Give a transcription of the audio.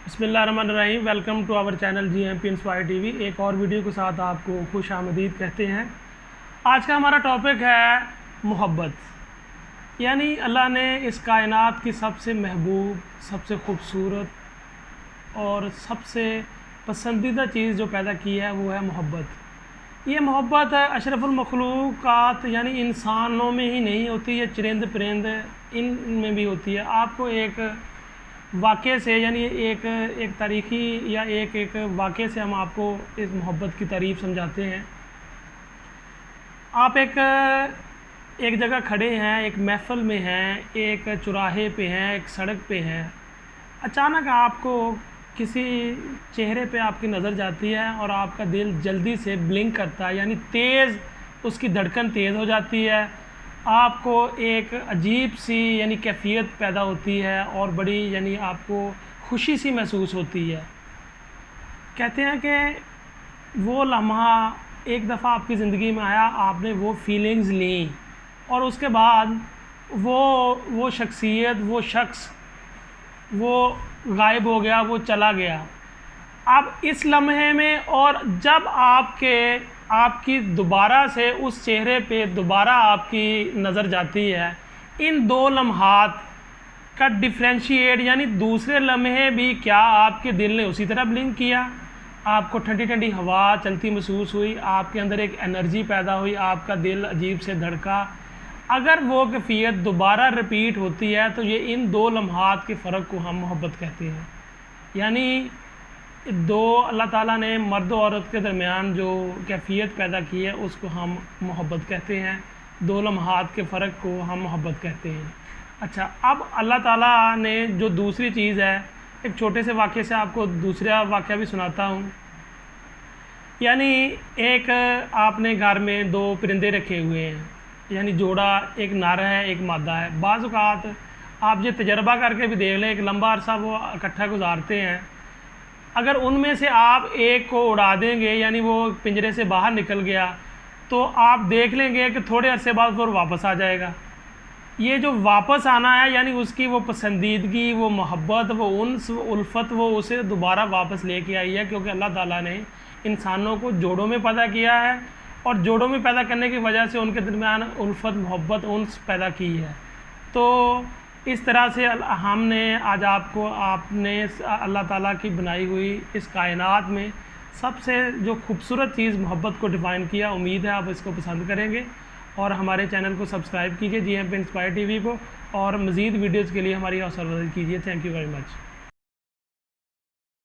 बिस्मिल्लाहिर्रहमानिर्रहीम। Welcome to our channel GMP inspire TV. एक और वीडियो के साथ आपको खुश आमदीद कहते हैं। आज का हमारा टॉपिक है मोहब्बत। यानी अल्लाह ने इस कायनात की सबसे महबूब, सबसे ख़ूबसूरत और सबसे पसंदीदा चीज़ जो पैदा की है वो है मोहब्बत। ये मोहब्बत अशरफुल मखलूक़ात यानी इंसानों में ही नहीं होती, ये चरिंद परिंद इनमें भी होती है। आपको एक वाक़े से यानी एक तारीख़ी या एक वाक़े से हम आपको इस मोहब्बत की तारीफ़ समझाते हैं। आप एक जगह खड़े हैं, एक महफ़िल में हैं, एक चौराहे पे हैं, एक सड़क पे हैं। अचानक आपको किसी चेहरे पे आपकी नज़र जाती है और आपका दिल जल्दी से ब्लिंक करता है, यानी तेज़ उसकी धड़कन तेज़ हो जाती है। आपको एक अजीब सी यानी कैफ़ियत पैदा होती है और बड़ी यानी आपको खुशी सी महसूस होती है। कहते हैं कि वो लम्हा एक दफ़ा आपकी ज़िंदगी में आया, आपने वो फीलिंग्स ली और उसके बाद वो शख्सियत, वो शख्स वो गायब हो गया, वो चला गया। अब इस लम्हे में और जब आपकी दोबारा से उस चेहरे पे दोबारा आपकी नज़र जाती है, इन दो लम्हात का डिफ्रेंशिएट यानी दूसरे लम्हे भी क्या आपके दिल ने उसी तरह ब्लिंक किया, आपको ठंडी ठंडी हवा चलती महसूस हुई, आपके अंदर एक एनर्जी पैदा हुई, आपका दिल अजीब से धड़का। अगर वो कैफियत दोबारा रिपीट होती है तो ये इन दो लम्हात के फ़र्क को हम मोहब्बत कहते हैं। यानी दो अल्लाह ताला ने मर्द और औरत के दरमियान जो कैफियत पैदा की है उसको हम मोहब्बत कहते हैं। दो लम्हात के फ़र्क को हम मोहब्बत कहते हैं। अच्छा, अब अल्लाह ताला ने जो दूसरी चीज़ है, एक छोटे से वाक़े से आपको दूसरा वाक़या भी सुनाता हूँ। यानी एक आपने घर में दो परिंदे रखे हुए हैं, यानी जोड़ा, एक नर है एक मादा है। बाज़ औक़ात आप ये तजर्बा करके भी देख लें, एक लंबा अरसा वो इकट्ठा गुजारते हैं। अगर उनमें से आप एक को उड़ा देंगे यानी वो पिंजरे से बाहर निकल गया तो आप देख लेंगे कि थोड़े अरसे बाद वो वापस आ जाएगा। ये जो वापस आना है यानी उसकी वो पसंदीदगी, वो मोहब्बत, वो उन्स, वो उल्फत, वो उसे दोबारा वापस लेके आई है, क्योंकि अल्लाह ताला ने इंसानों को जोड़ों में पैदा किया है और जोड़ों में पैदा करने की वजह से उनके दरमियान उल्फत, मोहब्बत, उन्स पैदा की है। तो इस तरह से हमने आज आपने अल्लाह ताला की बनाई हुई इस कायनात में सबसे जो खूबसूरत चीज़ मोहब्बत को डिफ़ाइन किया। उम्मीद है आप इसको पसंद करेंगे और हमारे चैनल को सब्सक्राइब कीजिए GMP इंस्पायर टीवी को, और मज़ीद वीडियोज़ के लिए हमारी हौसला अफजाई कीजिए। Thank you very much.